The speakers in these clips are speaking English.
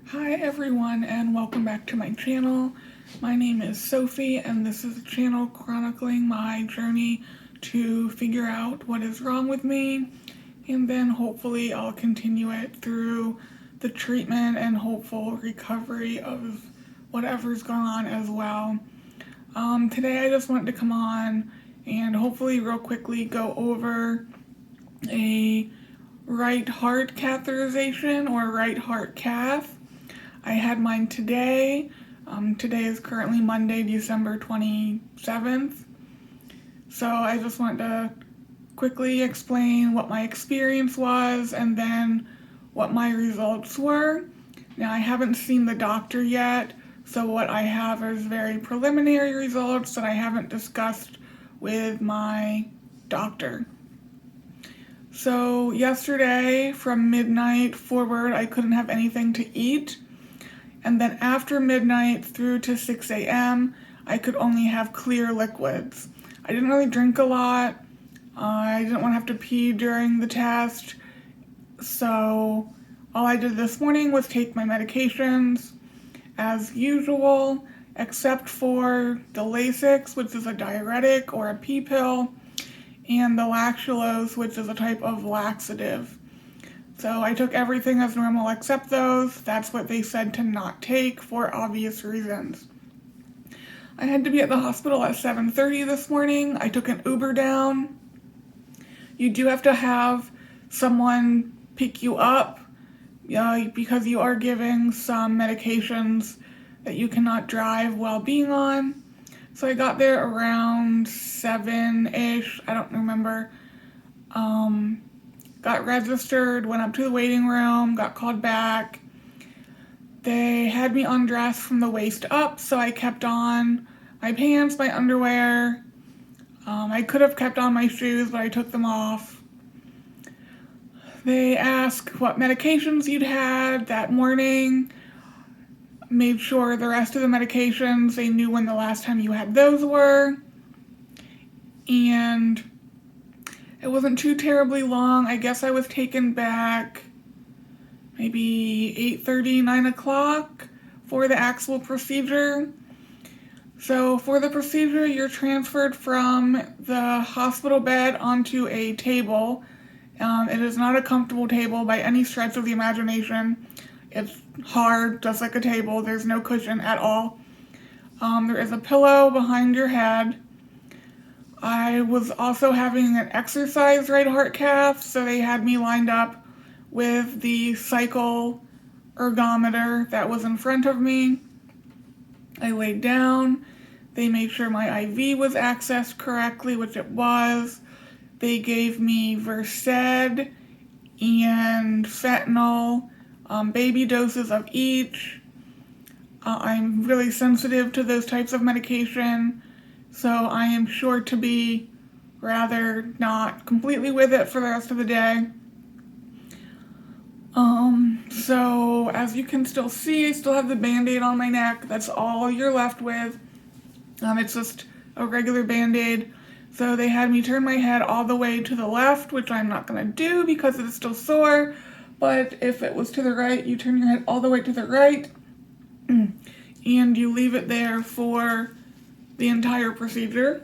Hi everyone and welcome back to my channel. My name is Sophie and this is a channel chronicling my journey to figure out what is wrong with me, and then hopefully I'll continue it through the treatment and hopeful recovery of whatever's going on as well. Today I just wanted to come on and hopefully real quickly go over a right heart catheterization or right heart cath. I had mine today. Today is currently Monday, December 27th. So I just wanted to quickly explain what my experience was and then what my results were. Now I haven't seen the doctor yet, so what I have is very preliminary results that I haven't discussed with my doctor. So yesterday from midnight forward I couldn't have anything to eat. And then after midnight through to 6 a.m., I could only have clear liquids. I didn't really drink a lot. I didn't want to have to pee during the test. So all I did this morning was take my medications as usual, except for the Lasix, which is a diuretic or a pee pill, and the lactulose, which is a type of laxative. So I took everything as normal except those. That's what they said to not take for obvious reasons. I had to be at the hospital at 7:30 this morning. I took an Uber down. You do have to have someone pick you up because you are giving some medications that you cannot drive while being on. So I got there around 7-ish, I don't remember. Got registered, went up to the waiting room, got called back. They had me undressed from the waist up, so I kept on my pants, my underwear. I could have kept on my shoes, but I took them off. They asked what medications you'd had that morning. Made sure the rest of the medications, they knew when the last time you had those were. And it wasn't too terribly long. I guess I was taken back maybe 8:30, 9 o'clock for the actual procedure. So for the procedure, you're transferred from the hospital bed onto a table. It is not a comfortable table by any stretch of the imagination. It's hard, just like a table. There's no cushion at all. There is a pillow behind your head. I was also having an exercise right heart cath, so they had me lined up with the cycle ergometer that was in front of me. I laid down. They made sure my IV was accessed correctly, which it was. They gave me Versed and fentanyl, baby doses of each. I'm really sensitive to those types of medication, so I am sure to be rather not completely with it for the rest of the day. So as you can still see, I still have the Band-Aid on my neck. That's all you're left with. It's just a regular Band-Aid. So they had me turn my head all the way to the left, which I'm not going to do because it is still sore. But if it was to the right, you turn your head all the way to the right and you leave it there for the entire procedure.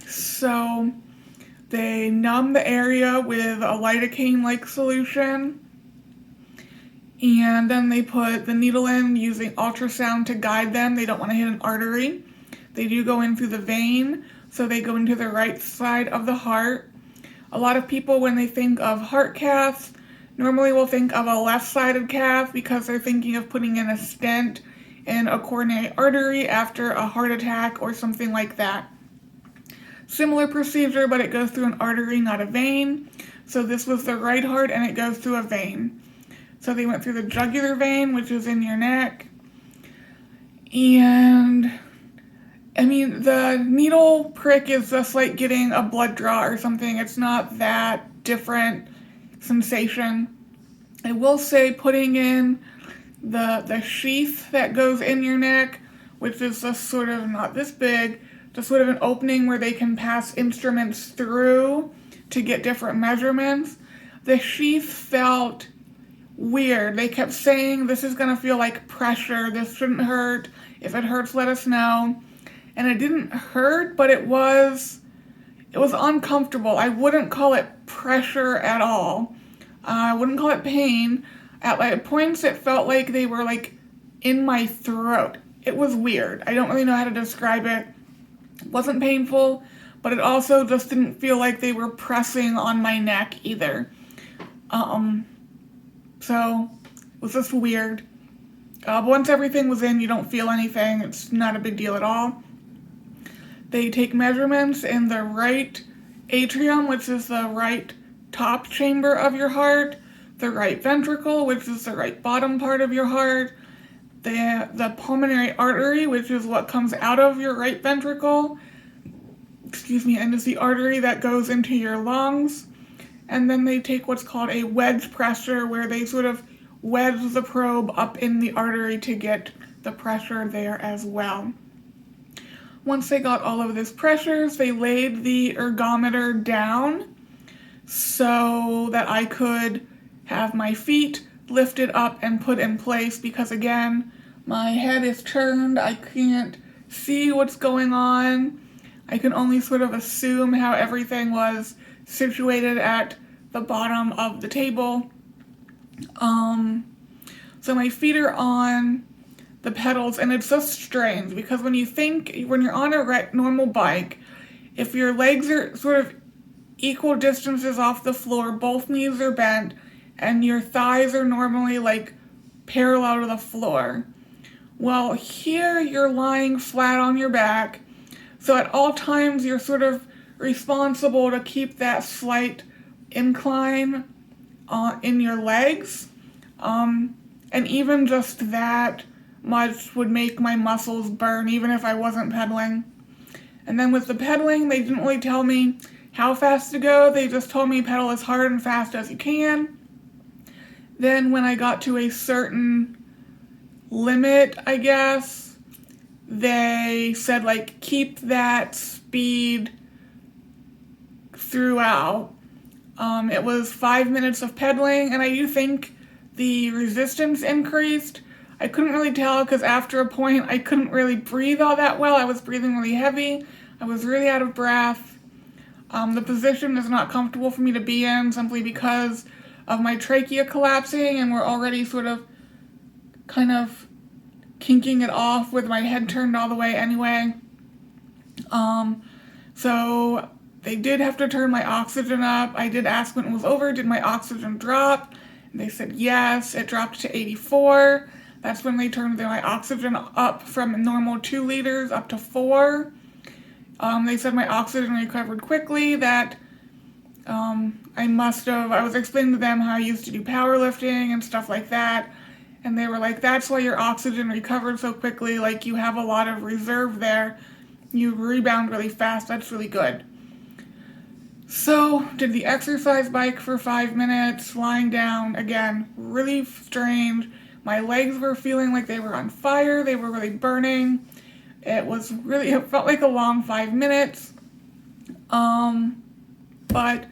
So they numb the area with a lidocaine-like solution, and then they put the needle in using ultrasound to guide them. They don't want to hit an artery. They do go in through the vein, so they go into the right side of the heart. A lot of people, when they think of heart caths, normally will think of a left-sided cath because they're thinking of putting in a stent in a coronary artery after a heart attack or something like that. Similar procedure, but it goes through an artery, not a vein. So this was the right heart and it goes through a vein. So they went through the jugular vein, which is in your neck. And I mean, the needle prick is just like getting a blood draw or something. It's not that different sensation. I will say putting in the sheath that goes in your neck, which is just sort of not this big, just sort of an opening where they can pass instruments through to get different measurements. the sheath felt weird. They kept saying, this is gonna feel like pressure, this shouldn't hurt, if it hurts let us know. And it didn't hurt, but it was uncomfortable. I wouldn't call it pressure at all. I wouldn't call it pain. At points it felt like they were like in my throat. It was weird. I don't really know how to describe it. It wasn't painful, but it also just didn't feel like they were pressing on my neck either. So it was just weird. But once everything was in, you don't feel anything. It's not a big deal at all. They take measurements in the right atrium, which is the right top chamber of your heart, the right ventricle, which is the right bottom part of your heart, the pulmonary artery, which is what comes out of your right ventricle, and is the artery that goes into your lungs. And then they take what's called a wedge pressure, where they sort of wedge the probe up in the artery to get the pressure there as well. Once they got all of these pressures, they laid the ergometer down so that I could have my feet lifted up and put in place, because again, my head is turned, I can't see what's going on. I can only sort of assume how everything was situated at the bottom of the table. So my feet are on the pedals, and it's just strange because when you're on a normal bike, if your legs are sort of equal distances off the floor, both knees are bent, and your thighs are normally like parallel to the floor. Well, here you're lying flat on your back, so at all times you're sort of responsible to keep that slight incline in your legs, and even just that much would make my muscles burn even if I wasn't pedaling. And then with the pedaling, they didn't really tell me how fast to go. They just told me pedal as hard and fast as you can. Then when I got to a certain limit, I guess, they said like keep that speed throughout. It was 5 minutes of pedaling, and I do think the resistance increased. I couldn't really tell because after a point I couldn't really breathe all that well. I was breathing really heavy. I was really out of breath. The position is not comfortable for me to be in simply because of my trachea collapsing, and we're already sort of kind of kinking it off with my head turned all the way anyway. So they did have to turn my oxygen up. I did ask when it was over, did my oxygen drop? And they said yes, it dropped to 84. That's when they turned my oxygen up from normal 2 liters up to 4. They said my oxygen recovered quickly, that I was explaining to them how I used to do powerlifting and stuff like that, and they were like, that's why your oxygen recovered so quickly, like you have a lot of reserve there, you rebound really fast, that's really good. So, did the exercise bike for 5 minutes, lying down, again, really strange. My legs were feeling like they were on fire, they were really burning. It felt like a long 5 minutes. But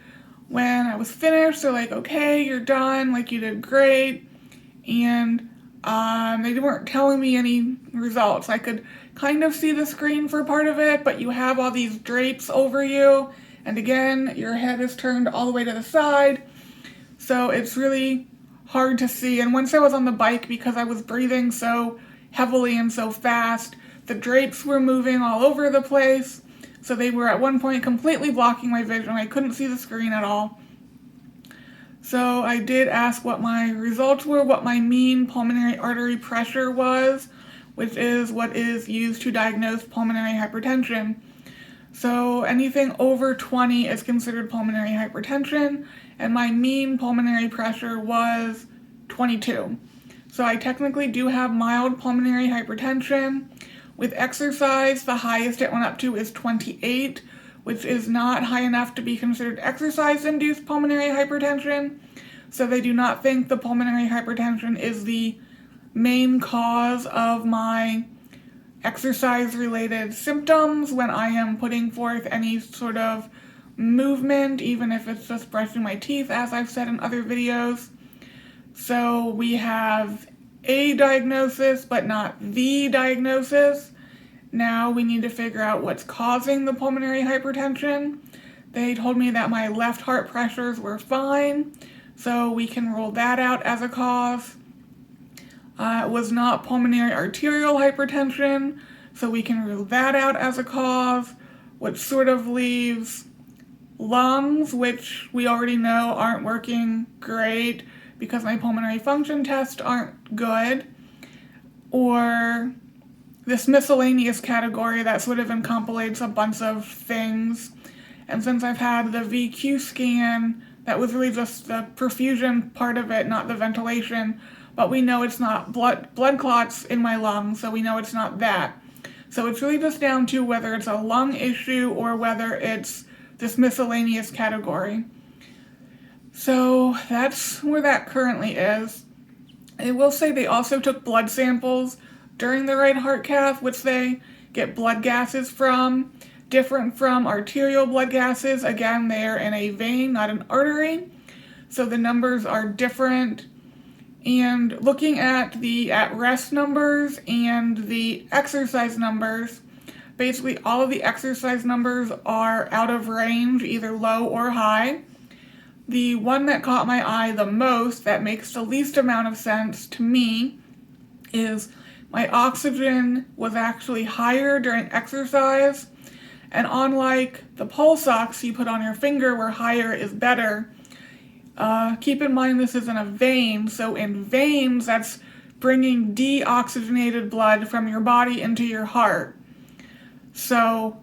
when I was finished, they're like, okay, you're done, like you did great. And they weren't telling me any results. I could kind of see the screen for part of it, but you have all these drapes over you. And again, your head is turned all the way to the side. So it's really hard to see. And once I was on the bike, because I was breathing so heavily and so fast, the drapes were moving all over the place. So they were at one point completely blocking my vision. I couldn't see the screen at all. So I did ask what my results were, what my mean pulmonary artery pressure was, which is what is used to diagnose pulmonary hypertension. So anything over 20 is considered pulmonary hypertension, and my mean pulmonary pressure was 22. So I technically do have mild pulmonary hypertension. With exercise, the highest it went up to is 28, which is not high enough to be considered exercise-induced pulmonary hypertension. So they do not think the pulmonary hypertension is the main cause of my exercise-related symptoms when I am putting forth any sort of movement, even if it's just brushing my teeth, as I've said in other videos. So we have a diagnosis, but not the diagnosis. Now we need to figure out what's causing the pulmonary hypertension. They told me that my left heart pressures were fine, so we can rule that out as a cause. It was not pulmonary arterial hypertension, so we can rule that out as a cause, which sort of leaves lungs, which we already know aren't working great because my pulmonary function tests aren't good, or this miscellaneous category that sort of encapsulates a bunch of things. And since I've had the VQ scan, that was really just the perfusion part of it, not the ventilation, but we know it's not blood clots in my lungs, so we know it's not that. So it's really just down to whether it's a lung issue or whether it's this miscellaneous category. So that's where that currently is. I will say they also took blood samples during the right heart cath, which they get blood gases from, different from arterial blood gases. Again, they're in a vein, not an artery, so the numbers are different. And looking at the at-rest numbers and the exercise numbers, basically all of the exercise numbers are out of range, either low or high. The one that caught my eye the most, that makes the least amount of sense to me, is my oxygen was actually higher during exercise, and unlike the pulse ox you put on your finger where higher is better, keep in mind this is in a vein, so in veins that's bringing deoxygenated blood from your body into your heart. So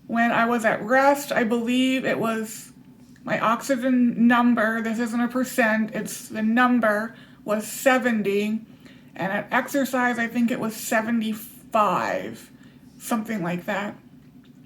when I was at rest, I believe it was my oxygen number, this isn't a percent, it's the number, was 70, and at exercise I think it was 75, something like that.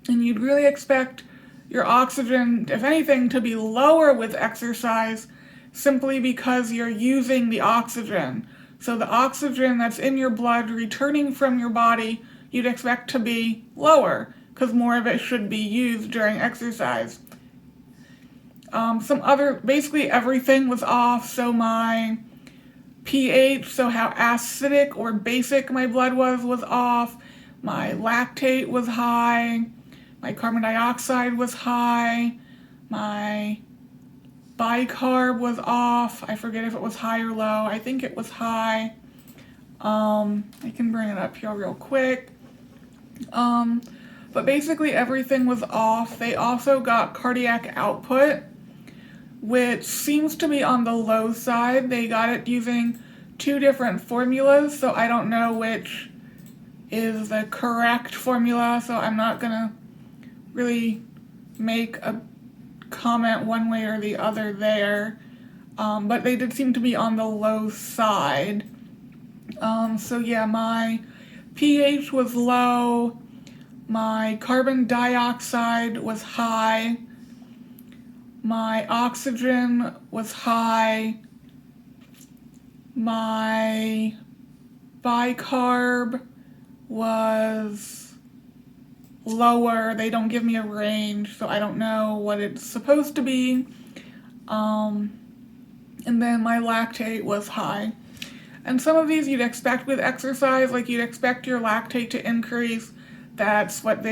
And you'd really expect your oxygen, if anything, to be lower with exercise simply because you're using the oxygen. So the oxygen that's in your blood returning from your body, you'd expect to be lower because more of it should be used during exercise. Basically everything was off, so my pH, so how acidic or basic my blood was off, my lactate was high, my carbon dioxide was high, my bicarb was off, I forget if it was high or low, I think it was high. I can bring it up here real quick. But basically everything was off. They also got cardiac output, which seems to be on the low side. They got it using 2 different formulas, so I don't know which is the correct formula, so I'm not gonna really make a comment one way or the other there, but they did seem to be on the low side. So yeah, my pH was low, my carbon dioxide was high, my oxygen was high, my bicarb was lower. They don't give me a range, so I don't know what it's supposed to be. And then my lactate was high. And some of these you'd expect with exercise, like you'd expect your lactate to increase. That's what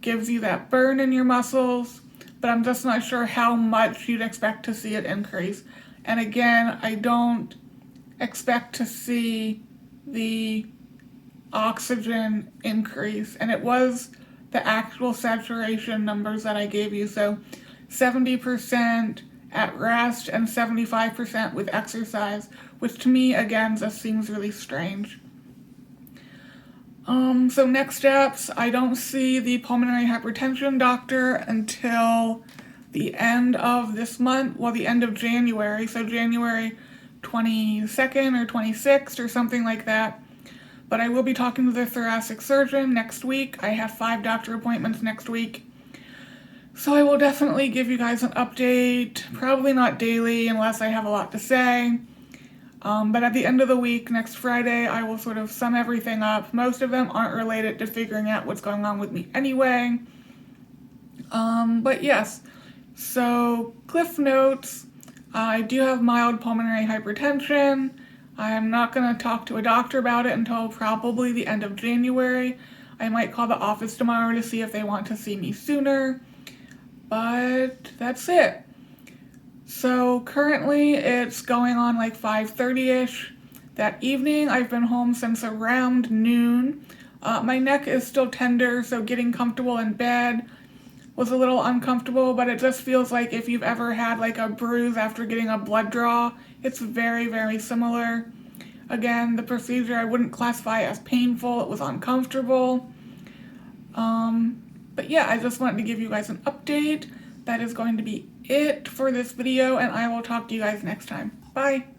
gives you that burn in your muscles, but I'm just not sure how much you'd expect to see it increase. And again, I don't expect to see the oxygen increase, and it was the actual saturation numbers that I gave you, so 70% at rest and 75% with exercise, which to me, again, just seems really strange. So next steps, I don't see the pulmonary hypertension doctor until the end of this month, well, the end of January, so January 22nd or 26th or something like that. But I will be talking to the thoracic surgeon next week. I have 5 doctor appointments next week. So I will definitely give you guys an update, probably not daily unless I have a lot to say. But at the end of the week, next Friday, I will sort of sum everything up. Most of them aren't related to figuring out what's going on with me anyway. But yes, so cliff notes, I do have mild pulmonary hypertension. I'm not going to talk to a doctor about it until probably the end of January. I might call the office tomorrow to see if they want to see me sooner. But that's it. So currently it's going on like 5:30ish. That evening I've been home since around noon. My neck is still tender, so getting comfortable in bed was a little uncomfortable, but it just feels like if you've ever had like a bruise after getting a blood draw, it's very, very similar. Again, the procedure I wouldn't classify as painful, it was uncomfortable. But yeah, I just wanted to give you guys an update. That is going to be it for this video, and I will talk to you guys next time. Bye!